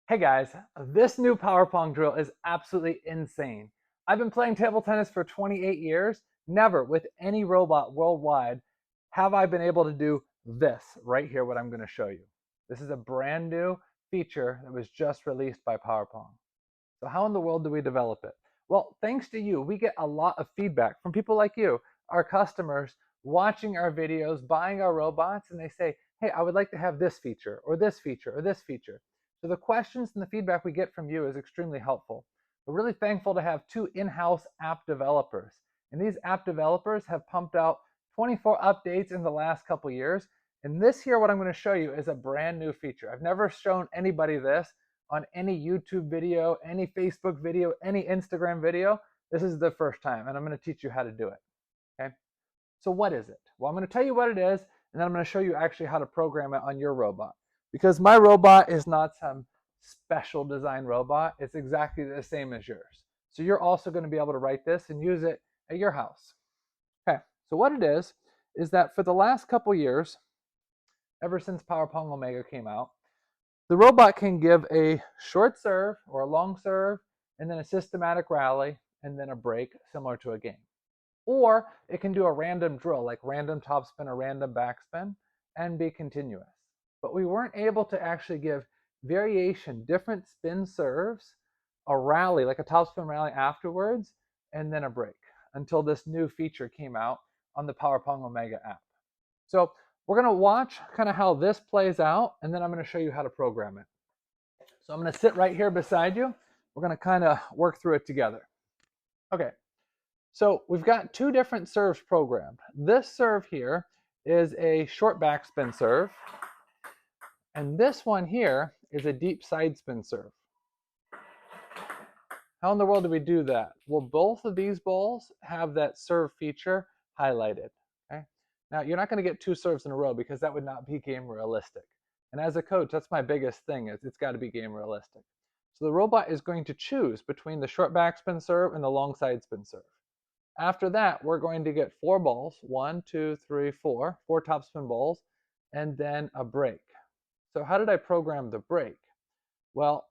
Hey guys, this new power pong drill is absolutely insane. I've been playing table tennis for 28 years. Never with any robot worldwide have I been able to do this right here, what I'm going to show you. This is a brand new feature that was just released by Power Pong. So how in the world do we develop it? Well, thanks to you, we get a lot of feedback from people like you, our customers, watching our videos, buying our robots, and they say, hey, I would like to have this feature, or this feature, or this feature. So the questions and the feedback we get from you is extremely helpful. We're really thankful to have two in-house app developers. And these app developers have pumped out 24 updates in the last couple years. And this here, what I'm going to show you is a brand new feature. I've never shown anybody this on any YouTube video, any Facebook video, any Instagram video. This is the first time, and I'm going to teach you how to do it. Okay. So what is it? Well, I'm going to tell you what it is, and then I'm going to show you actually how to program it on your robot. Because my robot is not some special design robot. It's exactly the same as yours. So you're also going to be able to write this and use it at your house. Okay. So what it is that for the last couple years, ever since Power Pong Omega came out, the robot can give a short serve or a long serve, and then a systematic rally, and then a break, similar to a game. Or it can do a random drill, like random topspin or random backspin, and be continuous. But we weren't able to actually give variation, different spin serves, a rally, like a topspin rally afterwards, and then a break, until this new feature came out on the Power Pong Omega app. So we're going to watch kind of how this plays out, and then I'm going to show you how to program it. So I'm going to sit right here beside you. We're going to kind of work through it together. Okay, so we've got two different serves programmed. This serve here is a short backspin serve, and this one here is a deep side spin serve. How in the world do we do that? Well, both of these balls have that serve feature highlighted. Okay. Now, you're not going to get two serves in a row because that would not be game realistic. And as a coach, that's my biggest thing, is it's got to be game realistic. So the robot is going to choose between the short backspin serve and the long side spin serve. After that, we're going to get four balls, 1, 2, 3, 4, four topspin balls, and then a break. So how did I program the break? Well,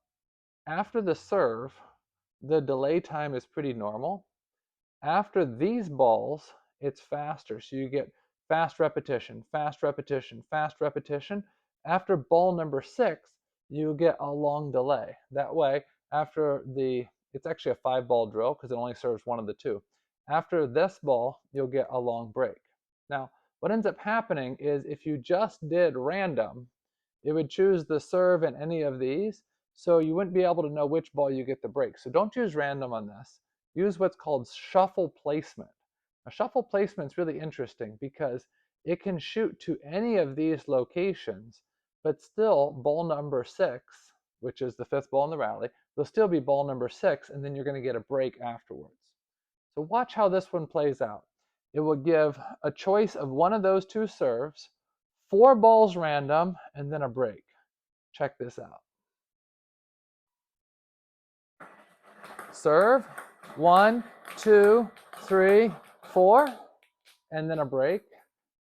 after the serve, the delay time is pretty normal. After these balls, it's faster. So you get fast repetition, fast repetition, fast repetition. After ball number 6, you get a long delay. That way, it's actually a 5-ball drill because it only serves one of the two. After this ball, you'll get a long break. Now, what ends up happening is if you just did random, it would choose the serve in any of these, so you wouldn't be able to know which ball you get the break. So don't use random on this. Use what's called shuffle placement. Now, shuffle placement is really interesting because it can shoot to any of these locations, but still ball number 6, which is the 5th ball in the rally, will still be ball number 6, and then you're going to get a break afterwards. So watch how this one plays out. It will give a choice of one of those two serves, 4 balls random, and then a break. Check this out. Serve, 1, 2, 3, 4, and then a break,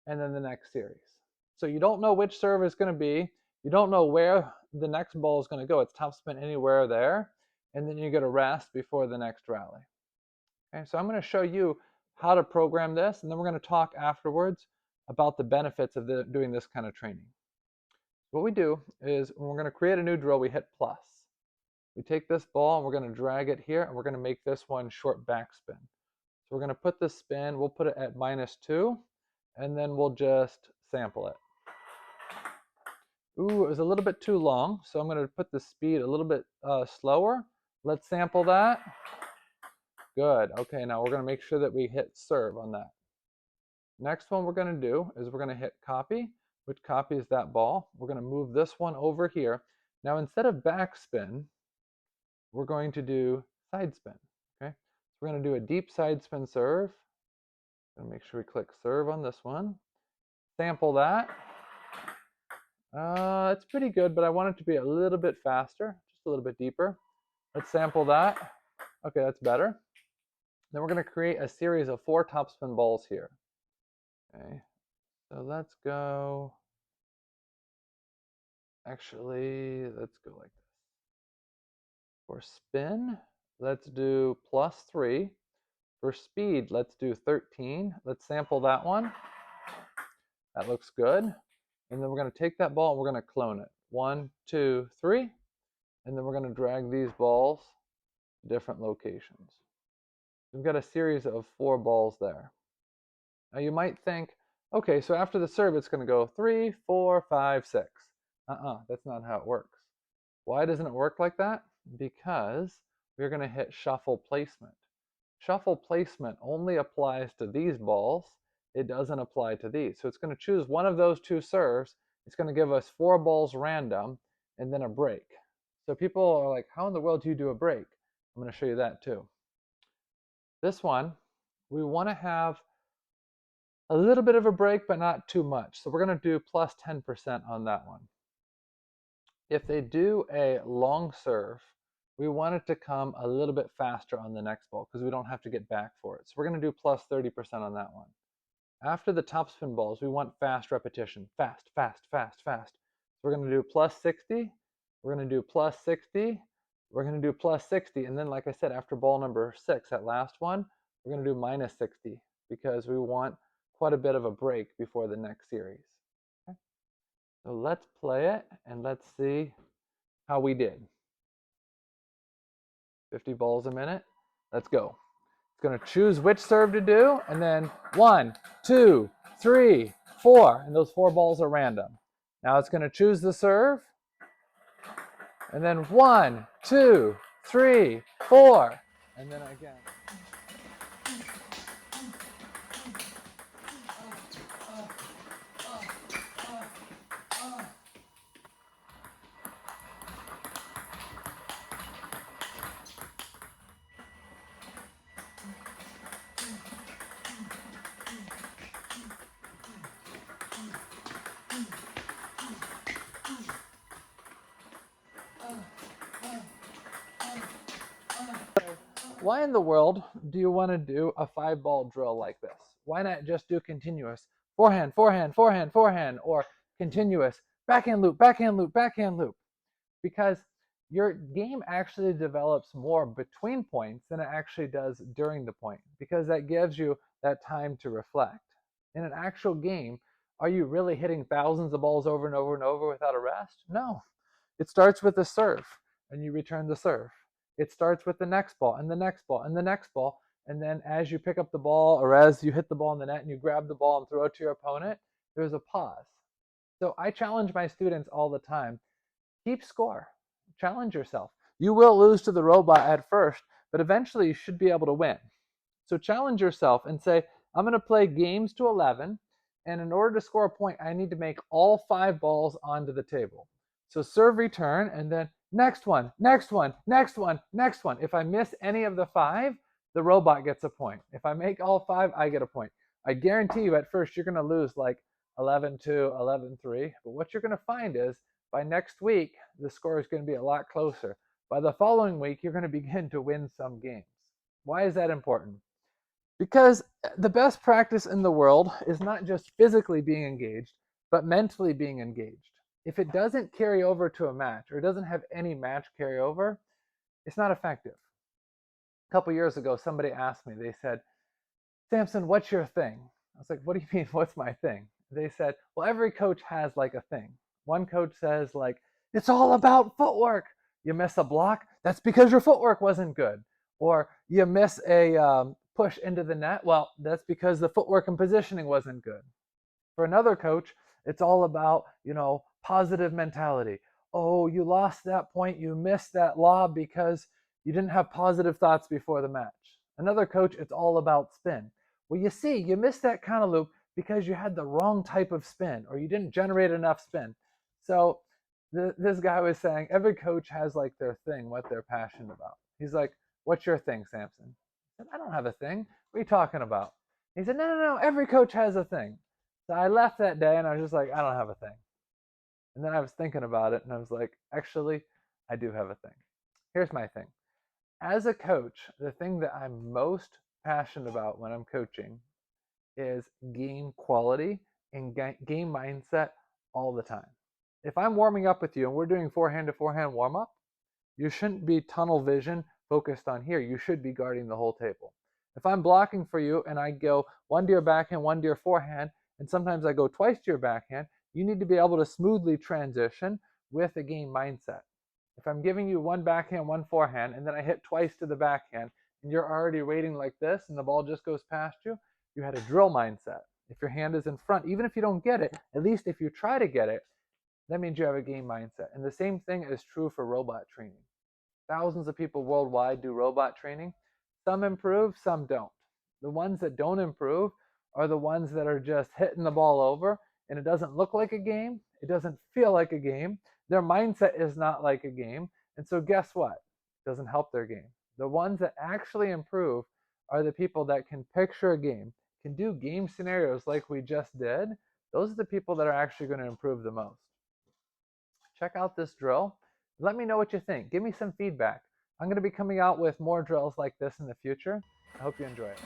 and then the next series. So you don't know which serve is going to be. You don't know where the next ball is going to go. It's topspin anywhere there, and then you get a rest before the next rally. Okay, so I'm going to show you how to program this, and then we're going to talk afterwards about the benefits of doing this kind of training. What we do is when we're going to create a new drill, we hit plus. We take this ball and we're going to drag it here, and we're going to make this one short backspin. So we're going to put the spin, we'll put it at -2, and then we'll just sample it. Ooh, it was a little bit too long, so I'm going to put the speed a little bit slower. Let's sample that. Good. Okay, now we're going to make sure that we hit serve on that. Next one we're going to do is we're going to hit copy, which copies that ball. We're going to move this one over here. Now instead of backspin, we're going to do side spin. Okay, so we're going to do a deep side spin serve. Gonna make sure we click serve on this one. Sample that. It's pretty good, but I want it to be a little bit faster, just a little bit deeper. Let's sample that. Okay, that's better. Then we're going to create a series of 4 topspin balls here. Okay, so let's go. Actually, let's go like this. For spin, let's do +3. For speed, let's do 13. Let's sample that one. That looks good. And then we're going to take that ball and we're going to clone it. 1, 2, 3. And then we're going to drag these balls to different locations. We've got a series of 4 balls there. Now you might think, okay, so after the serve, it's going to go 3, 4, 5, 6. That's not how it works. Why doesn't it work like that? Because we're going to hit shuffle placement. Shuffle placement only applies to these balls. It doesn't apply to these. So it's going to choose one of those 2 serves. It's going to give us 4 balls random and then a break. So people are like, how in the world do you do a break? I'm going to show you that too. This one, we want to have a little bit of a break, but not too much. So we're going to do plus 10% on that one. If they do a long serve, we want it to come a little bit faster on the next ball because we don't have to get back for it. So we're going to do plus 30% on that one. After the topspin balls, we want fast repetition. Fast, fast, fast, fast. So we're going to do plus 60. We're going to do plus 60. We're going to do plus 60. And then, like I said, after ball number 6, that last one, we're going to do minus 60 because we want quite a bit of a break before the next series. Okay? So let's play it and let's see how we did. 50 balls a minute. Let's go. It's going to choose which serve to do, and then 1, 2, 3, 4, and those 4 balls are random. Now it's going to choose the serve, and then 1, 2, 3, 4, and then again. Why in the world do you want to do a 5-ball drill like this? Why not just do continuous forehand, forehand, forehand, forehand, or continuous backhand loop, backhand loop, backhand loop? Because your game actually develops more between points than it actually does during the point, because that gives you that time to reflect. In an actual game, are you really hitting thousands of balls over and over and over without a rest? No. It starts with a serve, and you return the serve. It starts with the next ball, and the next ball, and the next ball, and then as you pick up the ball, or as you hit the ball in the net and you grab the ball and throw it to your opponent, there's a pause. So I challenge my students all the time. Keep score. Challenge yourself. You will lose to the robot at first, but eventually you should be able to win. So challenge yourself and say, I'm going to play games to 11, and in order to score a point, I need to make all 5 balls onto the table. So serve return, and then next one, next one, next one, next one. If I miss any of the 5, the robot gets a point. If I make all 5, I get a point. I guarantee you at first you're going to lose like 11-2, 11-3, but what you're going to find is by next week, the score is going to be a lot closer. By the following week, you're going to begin to win some games. Why is that important? Because the best practice in the world is not just physically being engaged, but mentally being engaged. If it doesn't carry over to a match or doesn't have any match carryover, it's not effective. A couple years ago, somebody asked me, they said, Samson, what's your thing? I was like, what do you mean, what's my thing? They said, well, every coach has like a thing. One coach says like, it's all about footwork. You miss a block, that's because your footwork wasn't good. Or you miss a push into the net, well, that's because the footwork and positioning wasn't good. For another coach, it's all about, positive mentality. Oh, you lost that point, you missed that lob because you didn't have positive thoughts before the match. Another coach, it's all about spin. Well, you see, you missed that counter loop because you had the wrong type of spin or you didn't generate enough spin. So this guy was saying every coach has like their thing, what they're passionate about. He's like, what's your thing, Samson? I said, I don't have a thing. What are you talking about? He said, no, every coach has a thing. So I left that day and I was just like, I don't have a thing. And then I was thinking about it and I was like, actually, I do have a thing. Here's my thing. As a coach, the thing that I'm most passionate about when I'm coaching is game quality and game mindset all the time. If I'm warming up with you and we're doing forehand to forehand warm up, You shouldn't be tunnel vision focused on here. You should be guarding the whole table. If I'm blocking for you and I go one to your backhand, one to your forehand, and sometimes I go twice to your backhand, you need to be able to smoothly transition with a game mindset. If I'm giving you one backhand, one forehand, and then I hit twice to the backhand, and you're already waiting like this and the ball just goes past you, you had a drill mindset. If your hand is in front, even if you don't get it, at least if you try to get it, that means you have a game mindset. And the same thing is true for robot training. Thousands of people worldwide do robot training. Some improve, some don't. The ones that don't improve are the ones that are just hitting the ball over, and it doesn't look like a game. It doesn't feel like a game. Their mindset is not like a game. And so, guess what? It doesn't help their game. The ones that actually improve are the people that can picture a game, can do game scenarios like we just did. Those are the people that are actually going to improve the most. Check out this drill. Let me know what you think. Give me some feedback. I'm going to be coming out with more drills like this in the future. I hope you enjoy it.